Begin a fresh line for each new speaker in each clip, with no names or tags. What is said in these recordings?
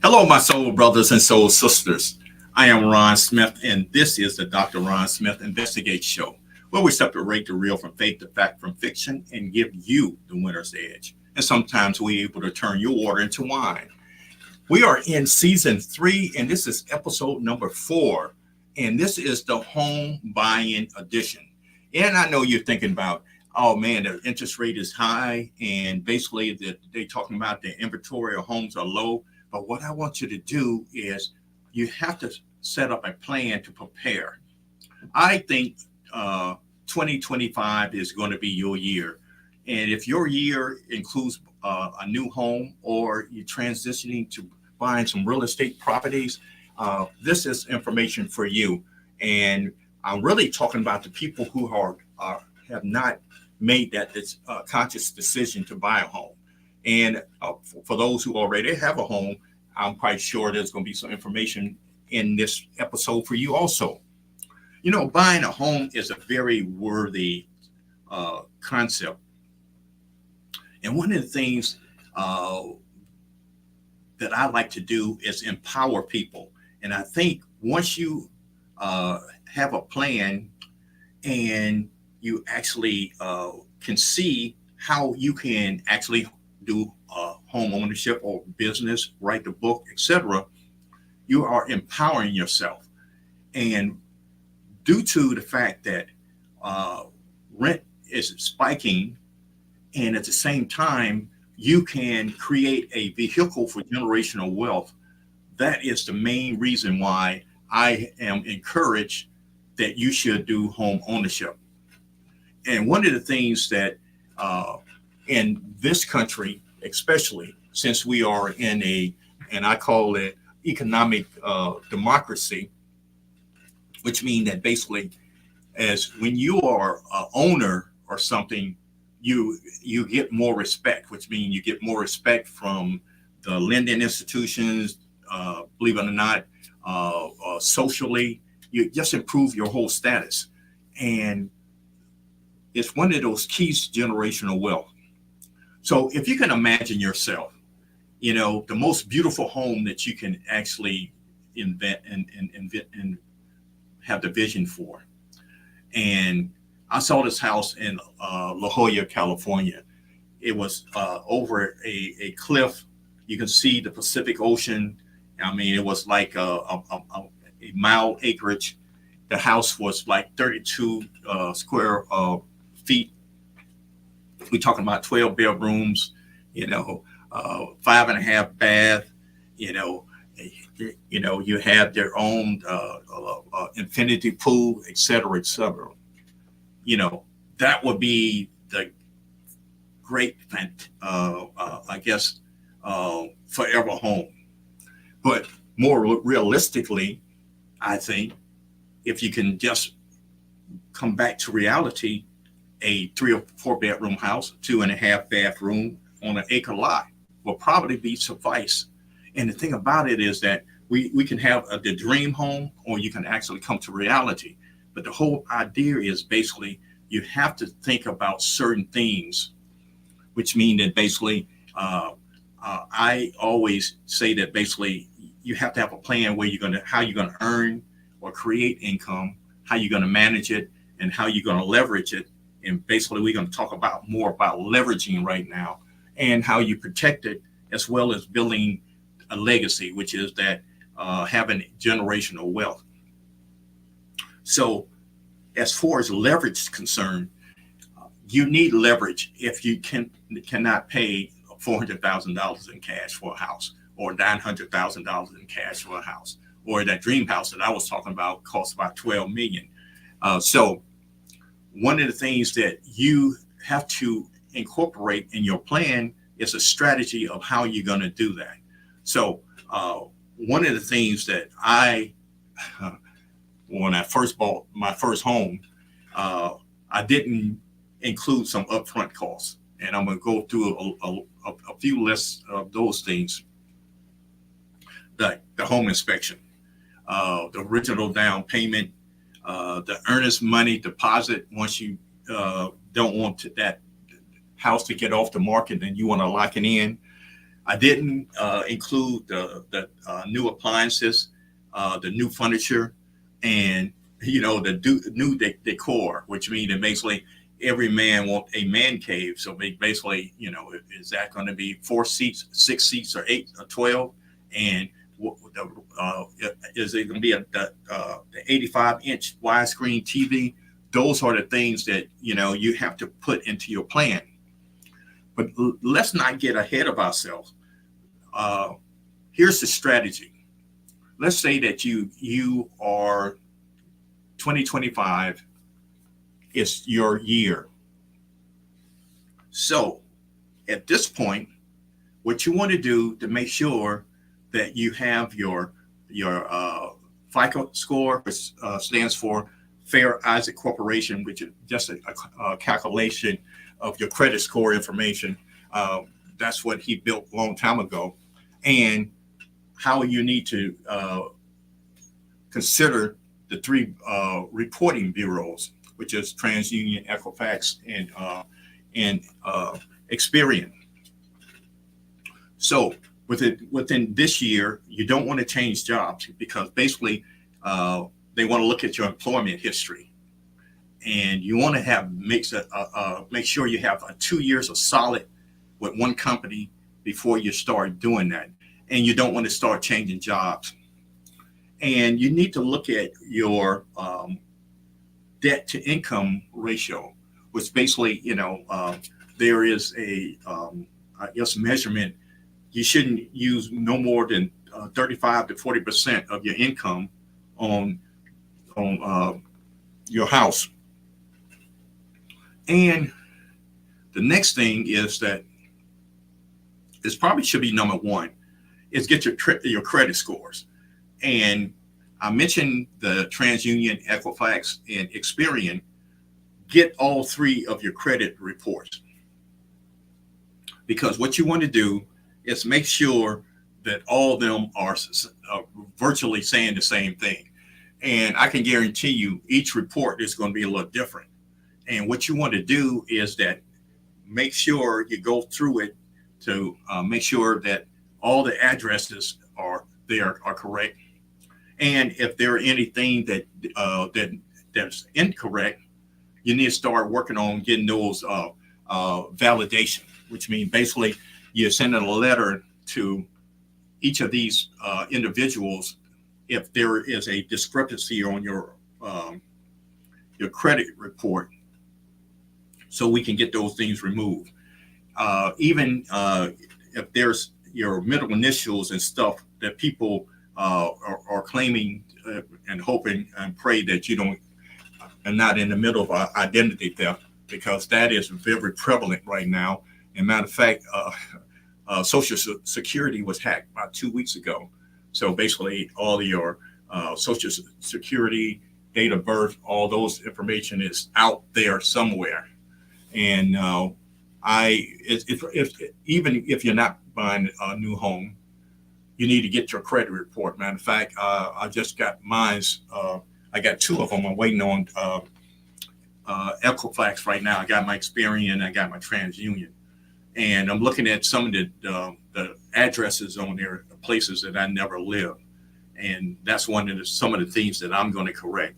Hello, my soul brothers and soul sisters. I am Ron Smith, and this is the Dr. Ron Smith Investigate Show, where we separate the real from faith, the fact from fiction, and give you the winner's edge. And sometimes we're able to turn your water into wine. We are in season 3, and this is episode number 4, and this is the home buying edition. And I know you're thinking about, oh man, the interest rate is high, and basically they're talking about the inventory of homes are low. But what I want you to do is you have to set up a plan to prepare. I think 2025 is going to be your year. And if your year includes a new home or you're transitioning to buying some real estate properties, this is information for you. And I'm really talking about the people who have not made that conscious decision to buy a home. And for those who already have a home, I'm quite sure there's going to be some information in this episode for you also. You know, buying a home is a very worthy concept. And one of the things that I like to do is empower people. And I think once you have a plan and you actually can see how you can actually do home ownership or business, write the book, etc., you are empowering yourself. And due to the fact that rent is spiking, and at the same time, you can create a vehicle for generational wealth, that is the main reason why I am encouraged that you should do home ownership. And one of the things that in this country, especially since we are in and I call it economic democracy, which means that basically, as when you are an owner or something, you get more respect, which means you get more respect from the lending institutions. Believe it or not, socially, you just improve your whole status, and it's one of those keys to generational wealth. So if you can imagine yourself, you know, the most beautiful home that you can actually invent and have the vision for. And I saw this house in La Jolla, California. It was over a cliff. You can see the Pacific Ocean. I mean, it was like a mile acreage. The house was like 32 square feet. We're talking about 12 bedrooms, you know, 5.5 bath, you know, you have their own infinity pool, et cetera, et cetera. You know, that would be the great, I guess, forever home. But more realistically, I think if you can just come back to reality, a 3 or 4 bedroom house, 2.5 bathroom on an acre lot will probably be suffice. And the thing about it is that we can have the dream home, or you can actually come to reality. But the whole idea is basically you have to think about certain things, which mean that basically I always say that basically you have to have a plan where how you're gonna earn or create income, how you're gonna manage it, and how you're gonna leverage it. And basically we're gonna talk about more about leveraging right now and how you protect it, as well as building a legacy, which is that having generational wealth. So as far as leverage is concerned, you need leverage if you cannot pay $400,000 in cash for a house, or $900,000 in cash for a house, or that dream house that I was talking about costs about $12 million. So one of the things that you have to incorporate in your plan is a strategy of how you're going to do that. So one of the things that when I first bought my first home, I didn't include some upfront costs. And I'm going to go through a few lists of those things. The home inspection, the original down payment, the earnest money deposit once you don't want that house to get off the market and you want to lock it in. I didn't include the new appliances, the new furniture, and new decor, which means that basically every man wants a man cave. So basically, is that going to be 4 seats, 6 seats, or 8 or 12? And is it going to be the 85-inch widescreen TV? Those are the things that you have to put into your plan. But let's not get ahead of ourselves. Uh, Here's the strategy. Let's say that you are 2025 is your year. So at this point, what you want to do to make sure that you have your FICO score, which stands for Fair Isaac Corporation, which is just a calculation of your credit score information. That's what he built a long time ago, and how you need to consider the three reporting bureaus, which is TransUnion, Equifax, and Experian. So within this year, you don't want to change jobs because basically they want to look at your employment history, and you want to make sure you have 2 years of solid with one company before you start doing that, and you don't want to start changing jobs. And you need to look at your debt to income ratio, which basically, there is I guess, measurement. You shouldn't use no more than 35 to 40% of your income on your house. And the next thing is that this probably should be number one, is get your credit scores. And I mentioned the TransUnion, Equifax, and Experian. Get all three of your credit reports, because what you want to do is make sure that all of them are virtually saying the same thing. And I can guarantee you each report is going to be a little different. And what you want to do is that make sure you go through it to make sure that all the addresses are correct. And if there are anything that's incorrect, you need to start working on getting those validation, which means basically you're sending a letter to each of these individuals if there is a discrepancy on your credit report, so we can get those things removed. Even if there's your middle initials and stuff that people are claiming and hoping and pray that you don't are not in the middle of identity theft, because that is very prevalent right now. And matter of fact, Social Security was hacked about 2 weeks ago. So basically, all your Social Security, date of birth, all those information is out there somewhere. And even if you're not buying a new home, you need to get your credit report. Matter of fact, I just got mine's. I got two of them. I'm waiting on Equifax right now. I got my Experian, I got my TransUnion, and I'm looking at some of the addresses on there, the places that I never lived, and that's some of the things that I'm going to correct.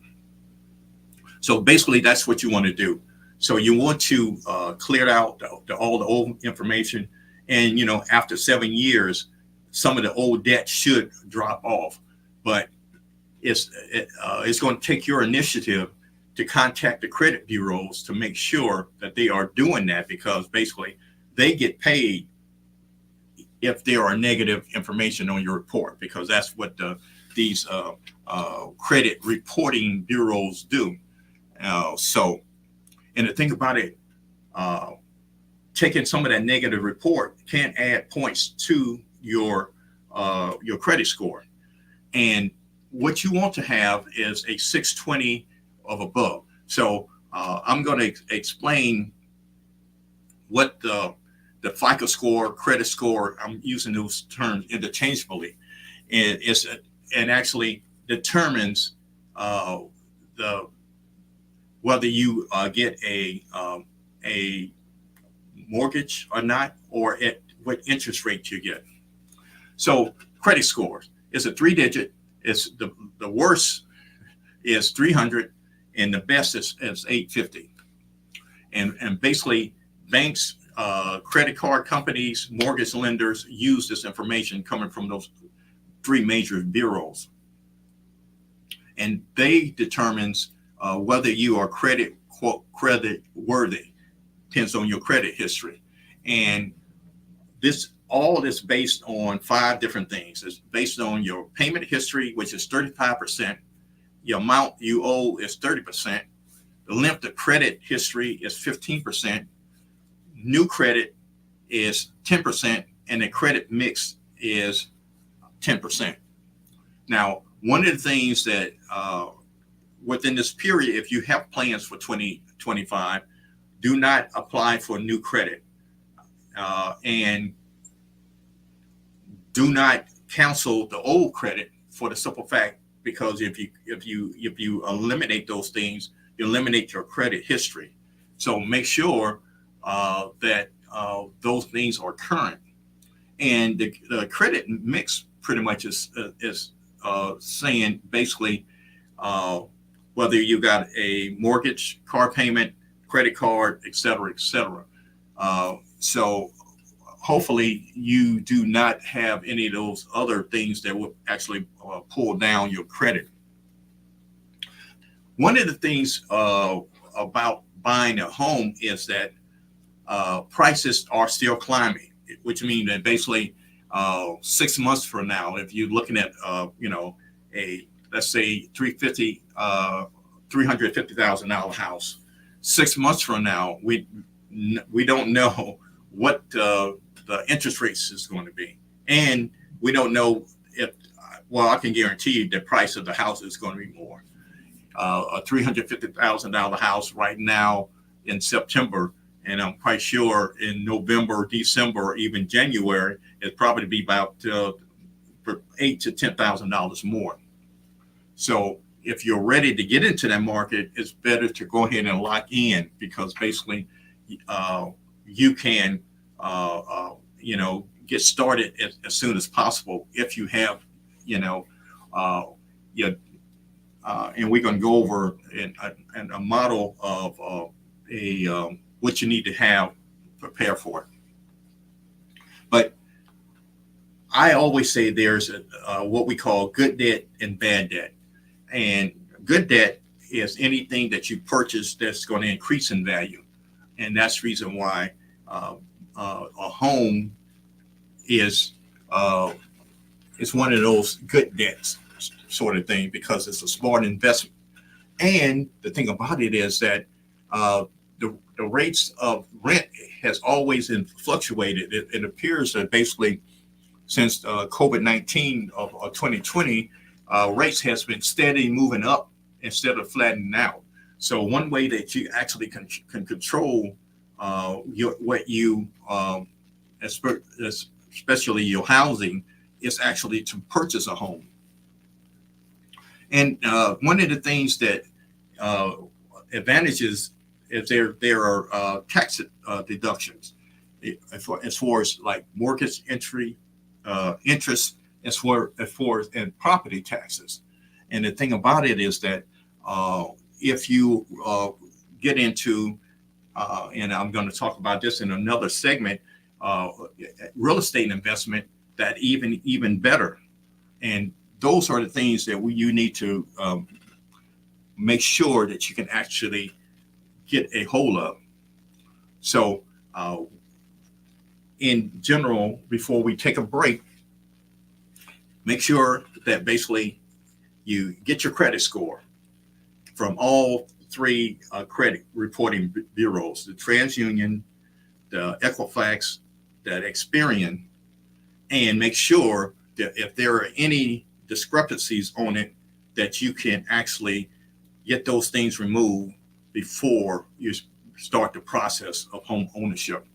So basically, that's what you want to do. So you want to clear out all the old information, and after 7 years, some of the old debt should drop off, but it's going to take your initiative to contact the credit bureaus to make sure that they are doing that, because basically they get paid if there are negative information on your report, because that's what these credit reporting bureaus do. So, and the thing about it, taking some of that negative report can add points to your credit score. And what you want to have is a 620 of above. So I'm going to explain what the FICO score, credit score, I'm using those terms interchangeably, and actually determines whether you get a mortgage or not, or what interest rate you get. So credit scores is a 3-digit. It's the worst is 300 and the best is 850. And basically banks, credit card companies, mortgage lenders use this information coming from those 3 major bureaus. And they determines whether you are credit worthy. Depends on your credit history. And this all is based on 5 different things. It's based on your payment history, which is 35%. Your amount you owe is 30%. The length of credit history is 15%. New credit is 10%, and the credit mix is 10%. Now, one of the things that within this period, if you have plans for 2025, do not apply for new credit, and do not cancel the old credit for the simple fact, because if you eliminate those things, you eliminate your credit history. So make sure that those things are current. And the credit mix pretty much is saying basically whether you got a mortgage, car payment, credit card, et cetera, et cetera. So hopefully you do not have any of those other things that will actually pull down your credit. One of the things about buying a home is that prices are still climbing, which means that basically 6 months from now, if you're looking at let's say $350,000 house, 6 months from now, we don't know what the interest rates is going to be, and we don't know if. Well, I can guarantee you the price of the house is going to be more. A $350,000 house right now in September, and I'm quite sure in November, December, or even January, it'd probably be about $8,000 to $10,000 more. So if you're ready to get into that market, it's better to go ahead and lock in, because basically you can get started as soon as possible if you have and we're going to go over a model of what you need to have prepare for it. But I always say there's what we call good debt and bad debt. And good debt is anything that you purchase that's going to increase in value. And that's the reason why a home is one of those good debts sort of thing, because it's a smart investment. And the thing about it is that the rates of rent has always fluctuated. It appears that basically since COVID-19 of 2020, rates has been steady moving up instead of flattening out. So one way that you actually can control especially your housing, is actually to purchase a home. And one of the things that advantages is there are tax deductions as far as like mortgage interest, as far as and property taxes. And the thing about it is that if you get into and I'm going to talk about this in another segment, real estate investment, that even better. And those are the things that you need to make sure that you can actually get a hold of. So in general, before we take a break, make sure that basically you get your credit score from all 3 credit reporting bureaus, the TransUnion, the Equifax, the Experian, and make sure that if there are any discrepancies on it, that you can actually get those things removed before you start the process of home ownership.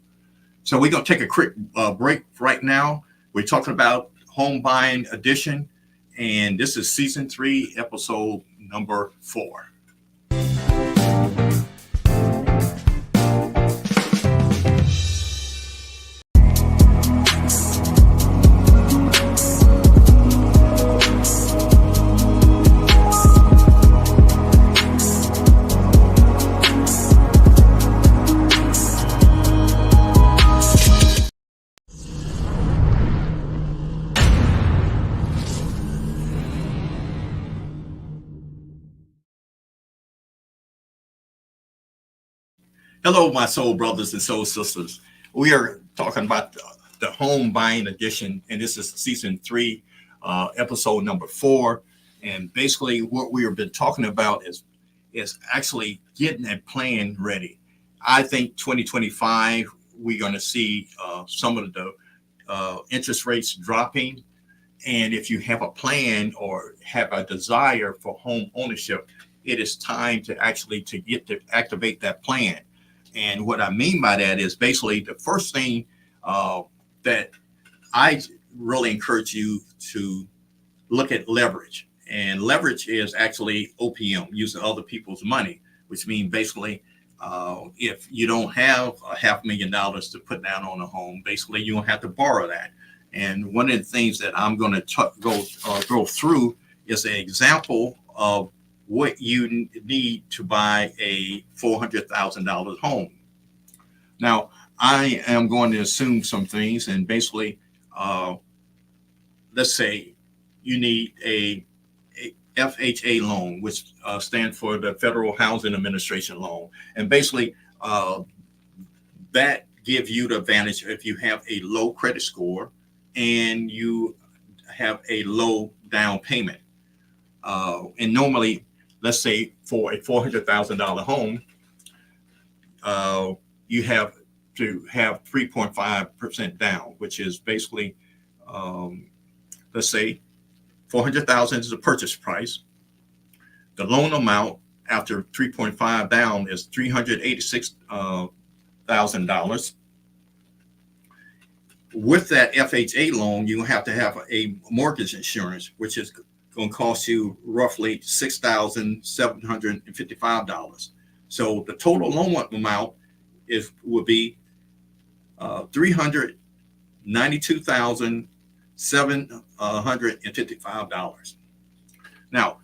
So we're going to take a quick break right now. We're talking about Home Buying Edition, and this is season 3, episode number 4. Hello, my soul brothers and soul sisters. We are talking about the home buying edition, and this is season 3, episode number 4. And basically, what we have been talking about is actually getting a plan ready. I think 2025 we're going to see some of the interest rates dropping, and if you have a plan or have a desire for home ownership, it is time to actually to get to activate that plan. And what I mean by that is basically the first thing that I really encourage you to look at leverage. And leverage is actually OPM, using other people's money, which means basically if you don't have a $500,000 to put down on a home, basically you don't have to borrow that. And one of the things that I'm going to go through is an example of what you need to buy a $400,000 home. Now, I am going to assume some things, and basically, let's say you need a FHA loan, which stands for the Federal Housing Administration loan, and basically that gives you the advantage if you have a low credit score and you have a low down payment. And normally, let's say for a $400,000 home, you have to have 3.5% down, which is basically, let's say, 400,000 is the purchase price. The loan amount after 3.5 down is $386,000. With that FHA loan, you have to have a mortgage insurance, which is going to cost you roughly $6,755. So the total loan amount would be $392,755. Now,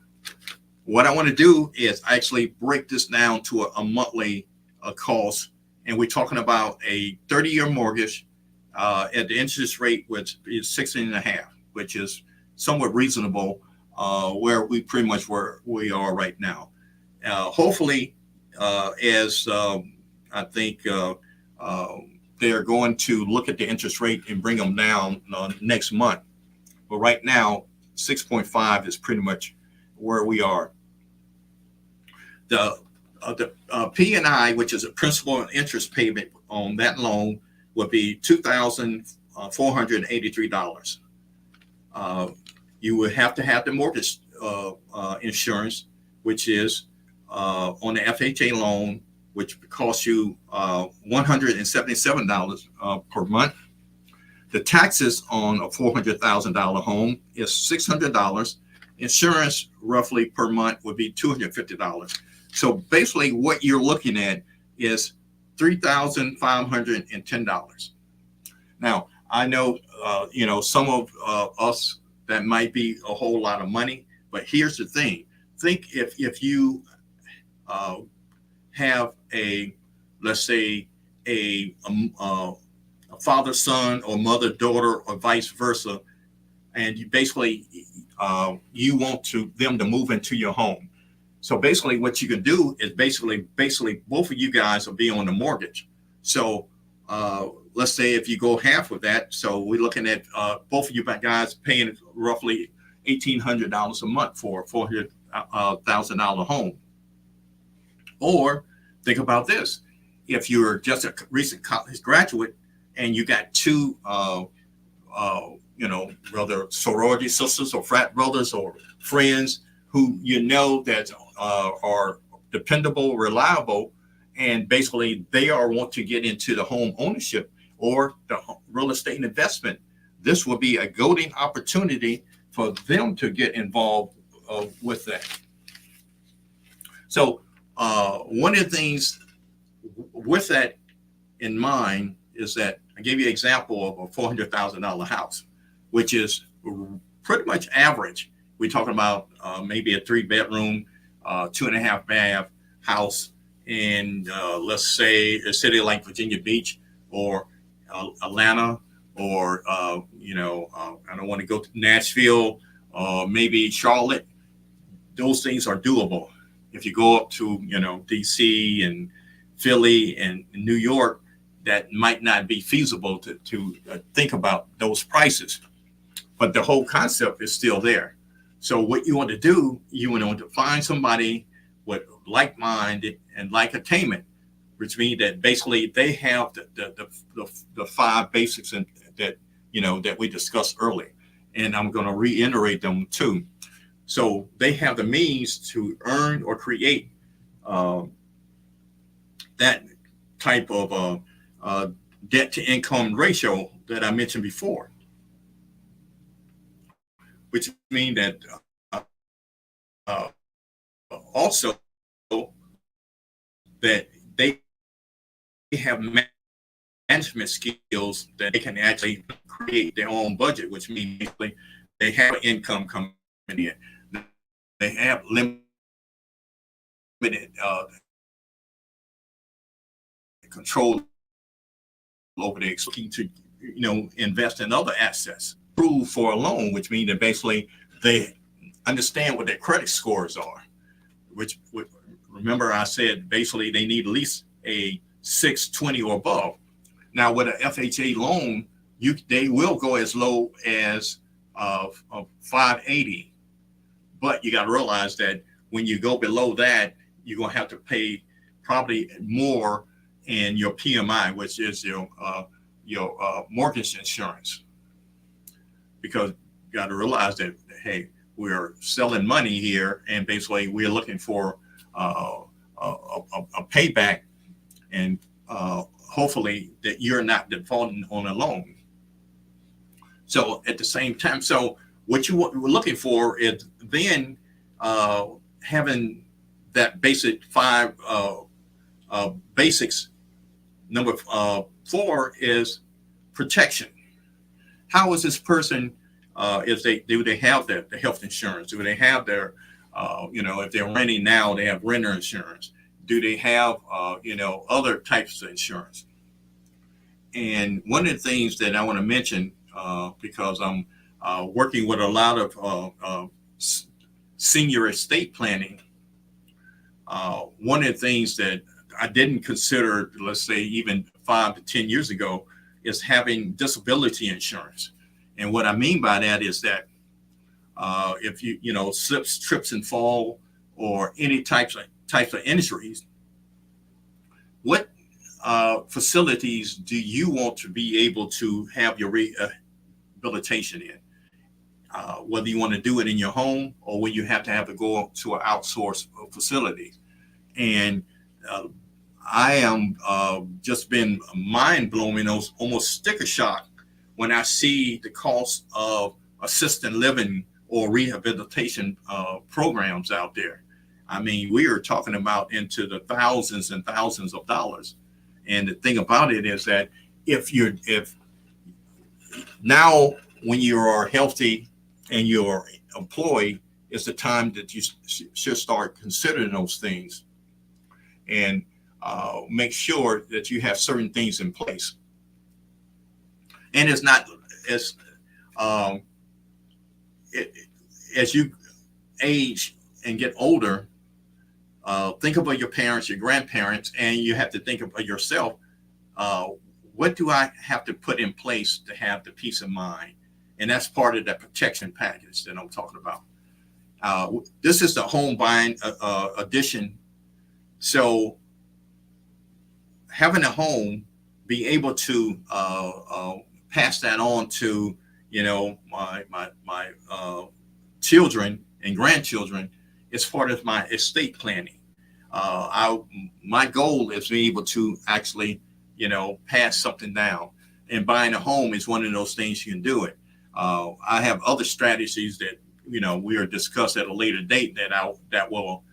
what I want to do is actually break this down to a monthly cost, and we're talking about a 30-year mortgage at the interest rate, which is 16.5, which is somewhat reasonable where we pretty much we are right now. Hopefully, as I think they're going to look at the interest rate and bring them down next month. But right now, 6.5 is pretty much where we are. The P&I, which is a principal and interest payment on that loan, would be $2,483. You would have to have the mortgage insurance, which is on the FHA loan, which costs you $177 per month. The taxes on a $400,000 home is $600. Insurance roughly per month would be $250. So basically what you're looking at is $3,510. Now, I know, some of us, that might be a whole lot of money, but here's the thing. Think if you have let's say a father, son, or mother, daughter, or vice versa, and you basically you want them to move into your home. So basically what you can do is basically both of you guys will be on the mortgage. So let's say if you go half of that, so we're looking at both of you guys paying roughly $1,800 a month for a $400,000 home. Or think about this: if you're just a recent college graduate and you got two, brother sorority sisters or frat brothers or friends who that are dependable, reliable, and basically they want to get into the home ownership or the real estate investment, this will be a golden opportunity for them to get involved with that. So one of the things with that in mind is that I gave you an example of a $400,000 house, which is pretty much average. We're talking about maybe a 3-bedroom, 2.5 bath house in, let's say, a city like Virginia Beach or Atlanta, or I don't want to go to Nashville, or maybe Charlotte. Those things are doable. If you go up to DC and Philly and New York, that might not be feasible to think about those prices. But the whole concept is still there. So what you want to do, you want to find somebody with like mind and like attainment, which means that basically they have the five basics that that we discussed earlier, and I'm going to reiterate them too. So they have the means to earn or create uh, that type of debt to income ratio that I mentioned before, which means that uh, also that they have management skills that they can actually create their own budget, which means basically they have income coming in. They have limited control over their looking to invest in other assets. Approved for a loan, which means that basically they understand what their credit scores are. Which remember I said basically they need at least a 620 or above. Now with an FHA loan, they will go as low as 580, but you got to realize that when you go below that, you're going to have to pay probably more in your PMI, which is your mortgage insurance, because you got to realize that, hey, we're selling money here, and basically we're looking for a payback, and hopefully that you're not defaulting on a loan. So at the same time, so what you were looking for is then having that basic five basics. Number 4 is protection. How is this person? Do they have the health insurance? Do they have their if they're renting now, they have renter insurance? Do they have other types of insurance? And one of the things that I want to mention, because I'm working with a lot of senior estate planning, one of the things that I didn't consider, let's say even 5 to 10 years ago, is having disability insurance. And what I mean by that is that if you slips, trips, and fall, or any types of injuries, what facilities do you want to be able to have your rehabilitation in? Whether you want to do it in your home or when you have to go to an outsourced facility. And I am just been mind blowing, almost sticker shock when I see the cost of assisted living or rehabilitation programs out there. I mean, we are talking about into the thousands and thousands of dollars. And the thing about it is that if now when you are healthy and you're employed, is the time that you should start considering those things, and make sure that you have certain things in place. And it's not as as you age and get older, think about your parents, your grandparents, and you have to think about yourself. What do I have to put in place to have the peace of mind? And that's part of that protection package that I'm talking about. This is the home buying edition. So having a home, be able to pass that on to my children and grandchildren is part of my estate planning. My goal is to be able to actually pass something down, and buying a home is one of those things you can do it. I have other strategies that we are discussed at a later date that will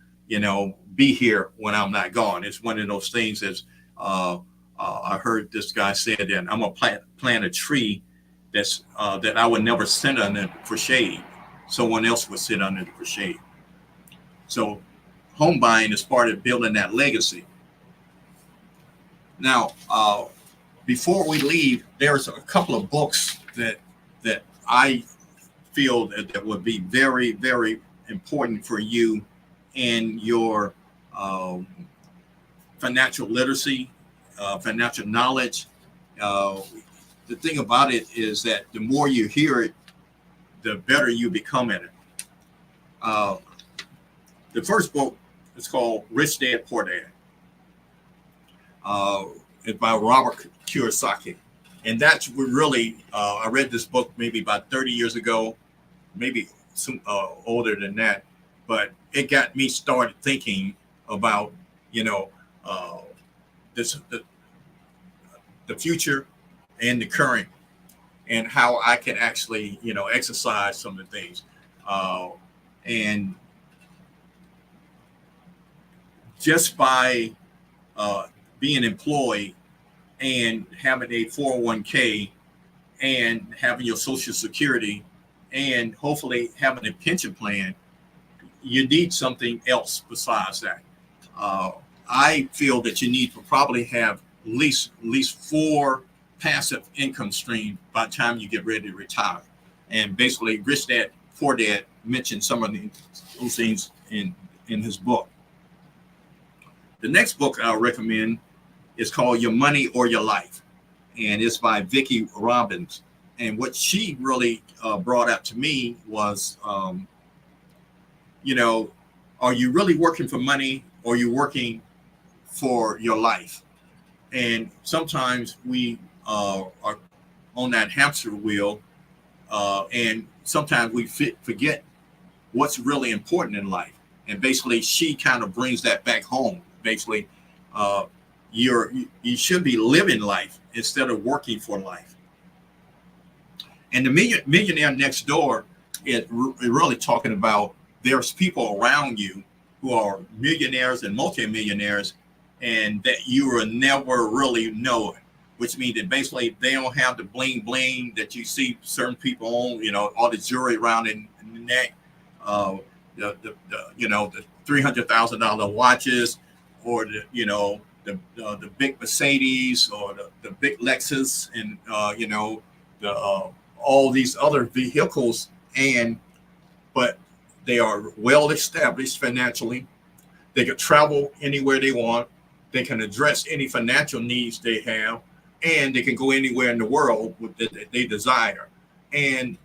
be here when I'm not gone. It's one of those things that's I heard this guy say that I'm gonna plant a tree that I would never sit under for shade. Someone else would sit under it for shade. So home buying is part of building that legacy. Now, before we leave, there's a couple of books that I feel that would be very, very important for you in your financial literacy, financial knowledge. Uh, the thing about it is that the more you hear it, the better you become at it. Uh, the first book is called Rich Dad Poor Dad. It's by Robert Kiyosaki. And that's what really, I read this book maybe about 30 years ago, maybe some older than that. But it got me started thinking about, you know, uh, this the future and the current, and how I can actually, exercise some of the things. And just by being employed and having a 401k and having your social security and hopefully having a pension plan, you need something else besides that. Uh, I feel that you need to probably have at least four passive income streams by the time you get ready to retire. And basically, Rich Dad Poor Dad mentioned some of those things in his book. The next book I'll recommend is called Your Money or Your Life, and it's by Vicki Robbins. And what she really brought out to me was, are you really working for money, or are you working for your life? And sometimes we are on that hamster wheel, and sometimes we forget what's really important in life. And basically, she kind of brings that back home. Basically, you should be living life instead of working for life. And the millionaire next door is really talking about there's people around you who are millionaires and multimillionaires, and that you will never really know it, which means that basically they don't have the bling bling that you see certain people own, all the jewelry around in the neck, the $300,000 watches, or the big Mercedes, or the big Lexus, and all these other vehicles, but they are well established financially. They can travel anywhere they want. They can address any financial needs they have, and they can go anywhere in the world that they desire. And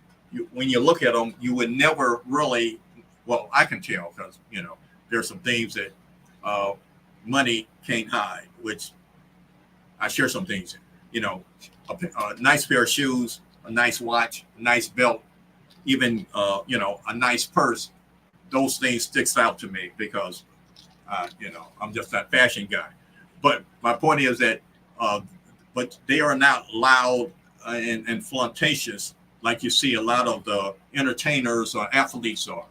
when you look at them, you would never really, well, I can tell, because there's some things that money can't hide, which I share some things. A nice pair of shoes, a nice watch, a nice belt, even a nice purse. Those things sticks out to me because I'm just that fashion guy. But my point is that, but they are not loud and flirtatious like you see a lot of the entertainers or athletes are.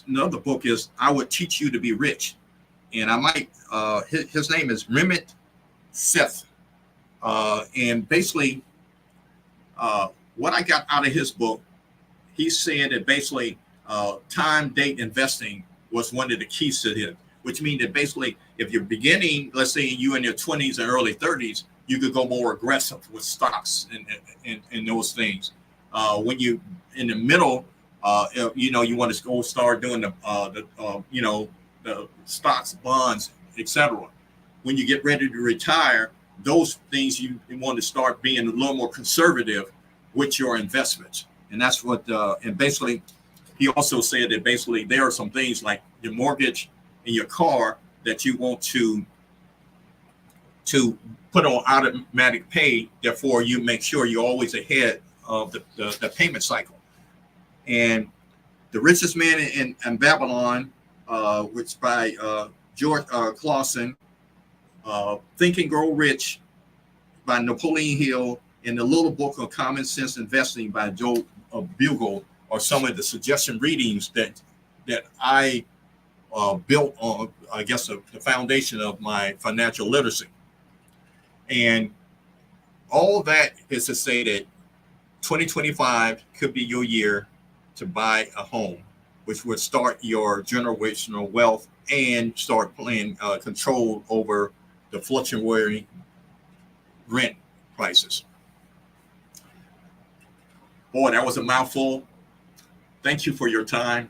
Another book is I Would Teach You to Be Rich. And I might, his name is Remit Seth. And basically, what I got out of his book, he said that basically time, date, investing was one of the keys to him, which means that basically if you're beginning, let's say you in your 20s and early 30s, you could go more aggressive with stocks and those things. When you in the middle, you want to go start doing the stocks, bonds, etc. When you get ready to retire, those things you want to start being a little more conservative with your investments. And that's what, and basically, he also said that basically there are some things like your mortgage and your car that you want to put on automatic pay. Therefore, you make sure you're always ahead of the payment cycle. And The Richest Man in Babylon, which by George Clausen, Think and Grow Rich by Napoleon Hill, and The Little Book of Common Sense Investing by Joe Bugle are some of the suggestion readings that I built on, I guess, the foundation of my financial literacy. And all that is to say that 2025 could be your year to buy a home, which would start your generational wealth and start playing control over the fluctuating rent prices. Boy, that was a mouthful. Thank you for your time.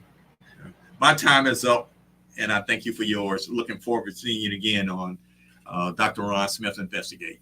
My time is up, and I thank you for yours. Looking forward to seeing you again on Dr. Ron Smith Investigate.